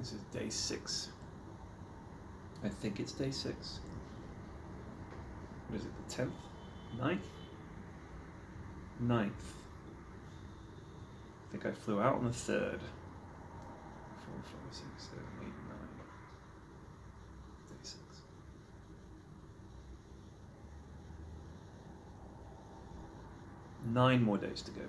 This is day 6. I think it's day 6. What is it, the 10th? 9th? 9th. I think I flew out on the 3rd. 4, 5, 6, 7, 8, 9. Day 6. Nine more days to go.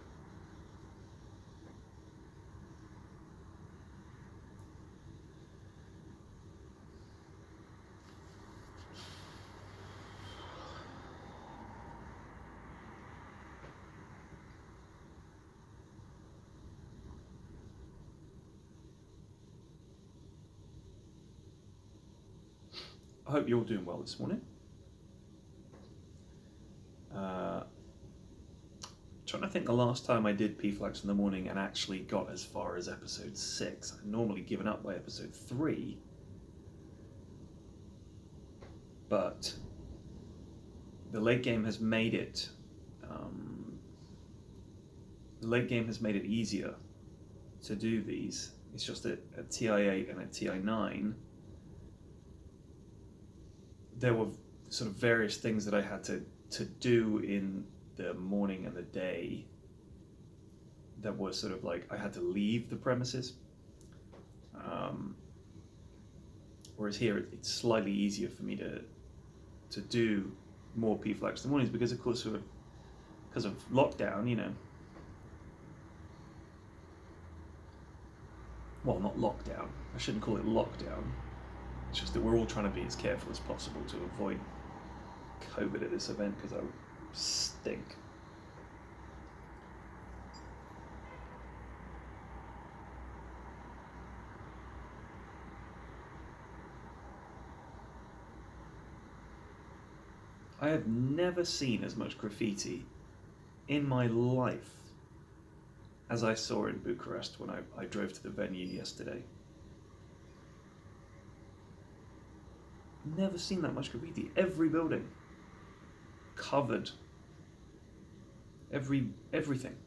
I hope you're all doing well this morning. Trying to think the last time I did PFlax in the morning and actually got as far as episode 6. I've normally given up by episode 3. But the late game has made it easier to do these. It's just that at TI8 and at TI9 there were sort of various things that I had to do in the morning and the day that were sort of like I had to leave the premises. Whereas here it's slightly easier for me to do more PFlax in the mornings because of course because of lockdown, you know. Well, not lockdown. I shouldn't call it lockdown. It's just that we're all trying to be as careful as possible to avoid COVID at this event because I would stink. I have never seen as much graffiti in my life as I saw in Bucharest when I drove to the venue yesterday. Never seen that much graffiti. Every building covered. Everything.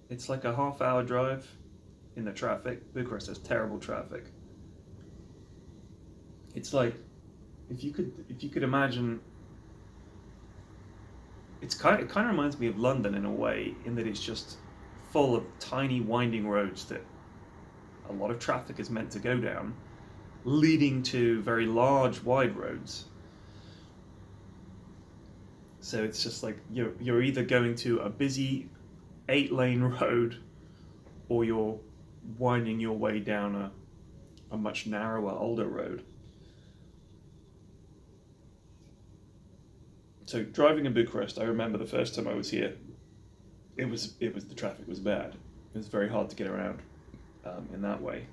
It's like a half-hour drive in the traffic. Bucharest has terrible traffic. It's like if you could imagine. It kind of reminds me of London in a way, in that it's just full of tiny winding roads that a lot of traffic is meant to go down, leading to very large wide roads. So it's just like you're either going to a busy 8-lane road or you're winding your way down a much narrower, older road. So driving in Bucharest, I remember the first time I was here, the traffic was bad. It was very hard to get around in that way.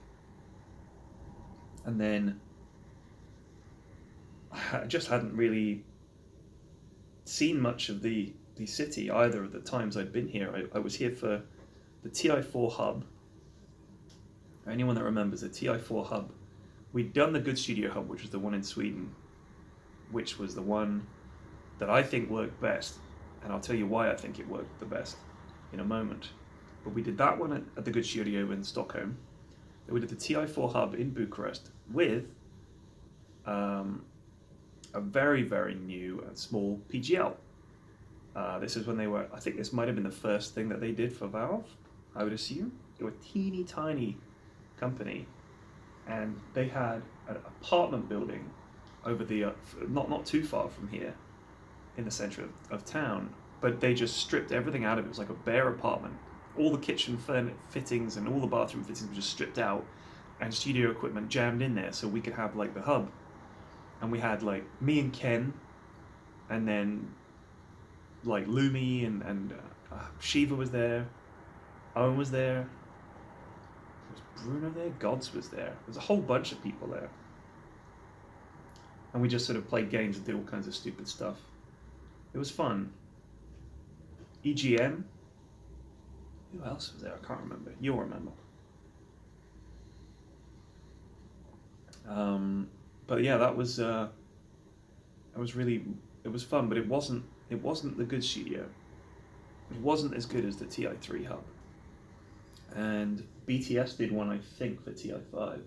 And then I just hadn't really seen much of the city either of the times I'd been here. I was here for the TI4 hub. Anyone that remembers the TI4 hub, we'd done the Good Studio hub, which was the one in Sweden, which was the one that I think worked best, and I'll tell you why I think it worked the best in a moment. But we did that one at the Good Studio in Stockholm. Then we did the TI4 hub in Bucharest with a very, very new and small PGL. This is when they were, I think this might have been the first thing that they did for Valve, I would assume. They were a teeny tiny company, and they had an apartment building over the, not too far from here, in the center of town, but they just stripped everything out of it. It was like a bare apartment. All the kitchen fittings and all the bathroom fittings were just stripped out, and studio equipment jammed in there so we could have like the hub. And we had like me and Ken, and then like Lumi and Shiva was there, Owen was there, was Bruno there, Gods was there. There's a whole bunch of people there. And we just sort of played games and did all kinds of stupid stuff. It was fun. EGM. Who else was there? I can't remember. You'll remember. But yeah, it was fun, but it wasn't the Good Studio. It wasn't as good as the TI3 hub. And BTS did one, I think, for TI5,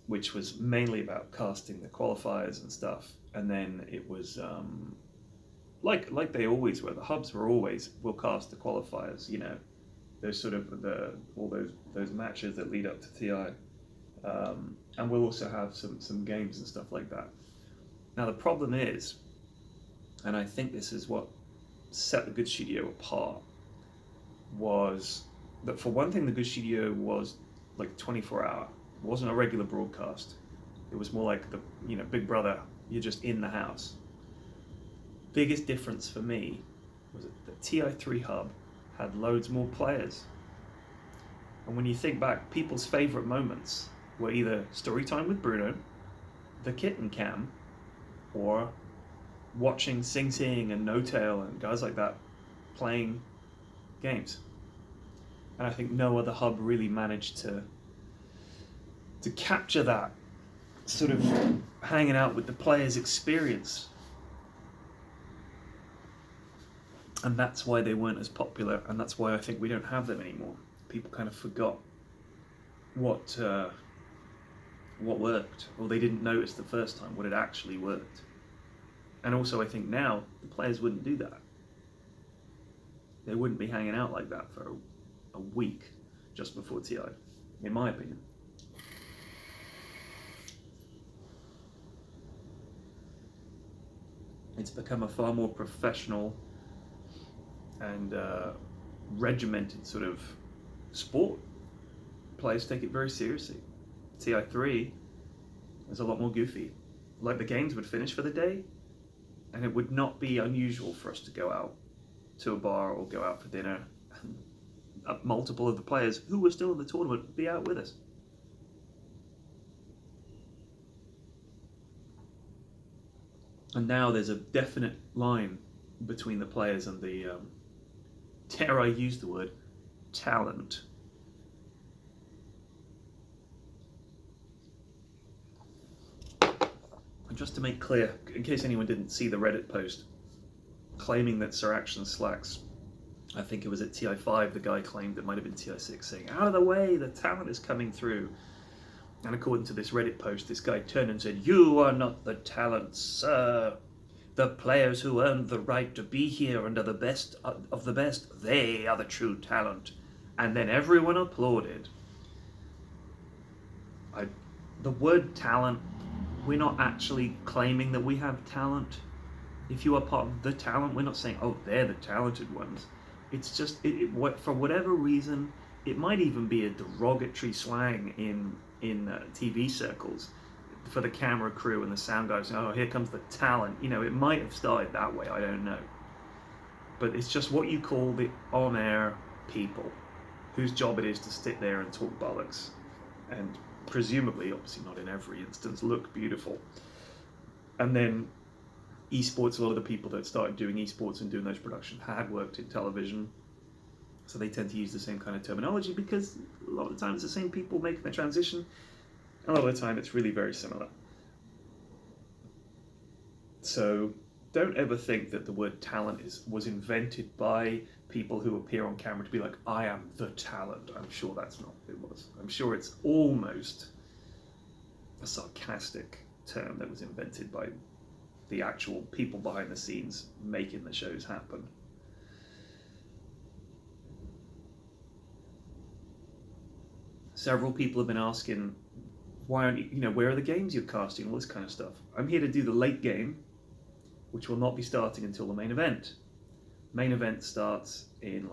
which was mainly about casting the qualifiers and stuff. And then it was like they always were. The hubs were always, will cast the qualifiers. You know, those sort of all those matches that lead up to TI. And we'll also have some games and stuff like that. Now the problem is, and I think this is what set the Good Studio apart, was that for one thing, the Good Studio was like 24-hour. It wasn't a regular broadcast. It was more like the Big Brother. You're just in the house. Biggest difference for me was that the TI3 hub had loads more players. And when you think back, people's favorite moments were either story time with Bruno, the kitten cam, or watching Sing Sing and No Tail and guys like that playing games. And I think no other hub really managed to capture that sort of hanging out with the players experience. And that's why they weren't as popular, and that's why I think we don't have them anymore. People kind of forgot what worked, or they didn't notice the first time what had actually worked. And also I think now the players wouldn't do that. They wouldn't be hanging out like that for a week just before TI, in my opinion. It's become a far more professional and regimented sort of sport. Players take it very seriously. TI3 is a lot more goofy. Like the games would finish for the day, and it would not be unusual for us to go out to a bar or go out for dinner. Multiple of the players who were still in the tournament would be out with us. And now there's a definite line between the players and the, dare I use the word, talent. And just to make clear, in case anyone didn't see the Reddit post, claiming that Sir Action Slacks, I think it was at TI5, the guy claimed it might have been TI6, saying, out of the way, the talent is coming through. And according to this Reddit post, this guy turned and said, you are not the talent, sir. The players who earned the right to be here and are the best of the best, they are the true talent. And then everyone applauded. The word talent, we're not actually claiming that we have talent. If you are part of the talent, we're not saying, oh, they're the talented ones. It's just, for whatever reason, it might even be a derogatory slang in TV circles for the camera crew and the sound guys. Oh, here comes the talent. You know, it might have started that way, I don't know. But it's just what you call the on-air people whose job it is to sit there and talk bollocks. And presumably, obviously not in every instance, look beautiful. And then esports, a lot of the people that started doing esports and doing those productions had worked in television. So they tend to use the same kind of terminology because a lot of the time it's the same people making the transition. A lot of the time it's really very similar. So don't ever think that the word talent was invented by people who appear on camera to be like, I am the talent. I'm sure that's not what it was. I'm sure it's almost a sarcastic term that was invented by the actual people behind the scenes making the shows happen. Several people have been asking, why aren't you, where are the games you're casting, all this kind of stuff. I'm here to do the late game, which will not be starting until the main event. Main event starts in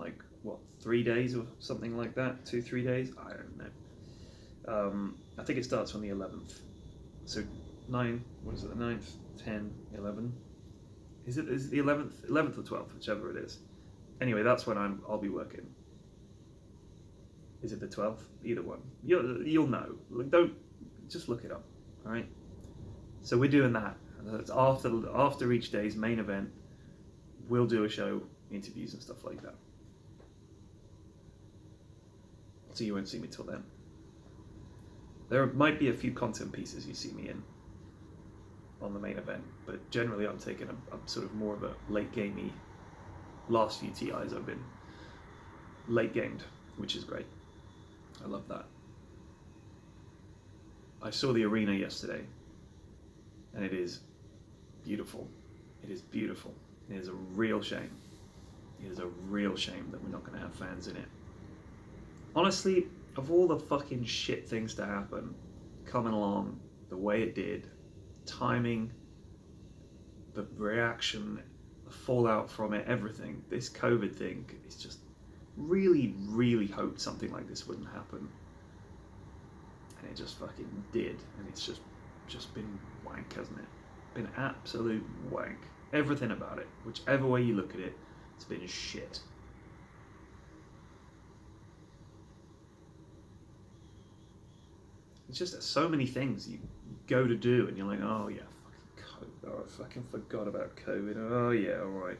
3 days or something like that, 2-3 days, I don't know. I think it starts on the 11th. So 9, what is it, the 9th, 10, 11? Is it the 11th or 12th, whichever it is. Anyway, that's when I'll be working. Is it the 12th? Either one. You'll know. Don't, just look it up, all right? So we're doing that. It's after each day's main event, we'll do a show, interviews and stuff like that. So you won't see me till then. There might be a few content pieces you see me in on the main event, but generally I'm taking a sort of more of a late gamey. Last few TIs I've been late gamed, which is great. I love that. I saw the arena yesterday, and it is beautiful. It is beautiful. It is a real shame. It is a real shame that we're not going to have fans in it. Honestly, of all the fucking shit things to happen, coming along the way it did, timing, the reaction, the fallout from it, everything, this COVID thing is just really, really hoped something like this wouldn't happen. And it just fucking did. And it's just been wank, hasn't it? Been absolute wank. Everything about it, whichever way you look at it, it's been shit. It's just so many things you go to do and you're like, oh yeah, fucking COVID. Oh, I fucking forgot about COVID. Oh yeah, alright.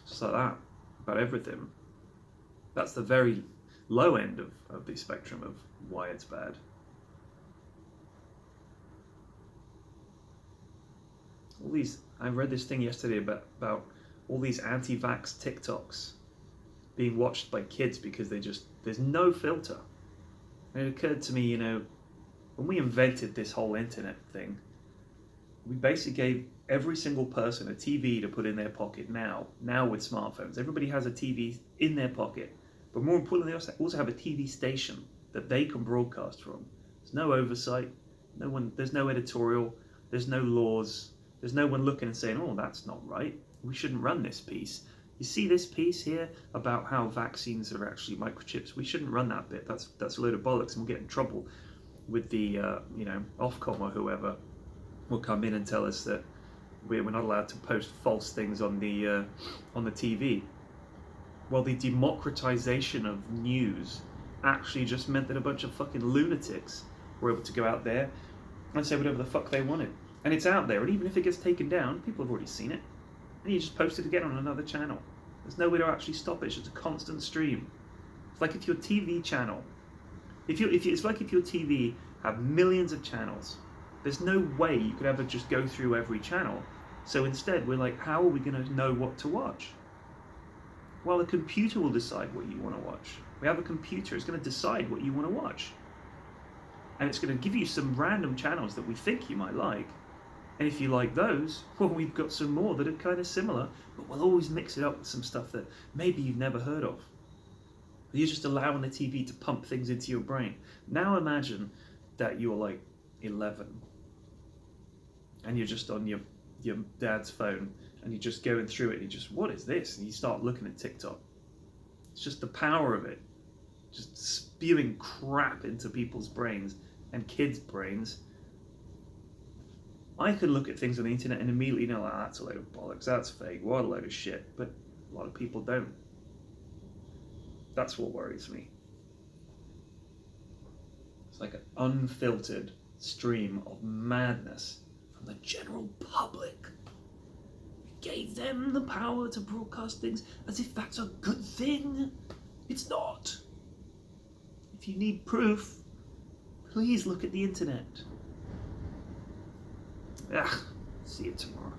Just like that. About everything. That's the very low end of the spectrum of why it's bad. All these, I read this thing yesterday about all these anti-vax TikToks being watched by kids because there's no filter. And it occurred to me, you know, when we invented this whole internet thing, we basically gave every single person a TV to put in their pocket now with smartphones. Everybody has a TV in their pocket. But more importantly, they also have a TV station that they can broadcast from. There's no oversight, there's no editorial, there's no laws, there's no one looking and saying, oh, that's not right, we shouldn't run this piece. You see this piece here about how vaccines are actually microchips, we shouldn't run that bit, that's a load of bollocks, and we'll get in trouble with the Ofcom or whoever will come in and tell us that we're not allowed to post false things on the TV. Well, the democratization of news actually just meant that a bunch of fucking lunatics were able to go out there and say whatever the fuck they wanted. And it's out there, and even if it gets taken down, people have already seen it. And you just post it again on another channel. There's no way to actually stop it, it's just a constant stream. It's like if your TV channel, it's like if your TV had millions of channels, there's no way you could ever just go through every channel. So instead, we're like, how are we going to know what to watch? Well, the computer will decide what you want to watch. We have a computer, it's going to decide what you want to watch. And it's going to give you some random channels that we think you might like. And if you like those, well, we've got some more that are kind of similar, but we'll always mix it up with some stuff that maybe you've never heard of. You're just allowing the TV to pump things into your brain. Now imagine that you're like 11 and you're just on your dad's phone and you're just going through it and you just, what is this? And you start looking at TikTok. It's just the power of it. Just spewing crap into people's brains and kids' brains. I can look at things on the internet and immediately know, oh, that's a load of bollocks, that's fake, what a load of shit. But a lot of people don't. That's what worries me. It's like an unfiltered stream of madness from the general public. We gave them the power to broadcast things as if that's a good thing. It's not. If you need proof, please look at the internet. See you tomorrow.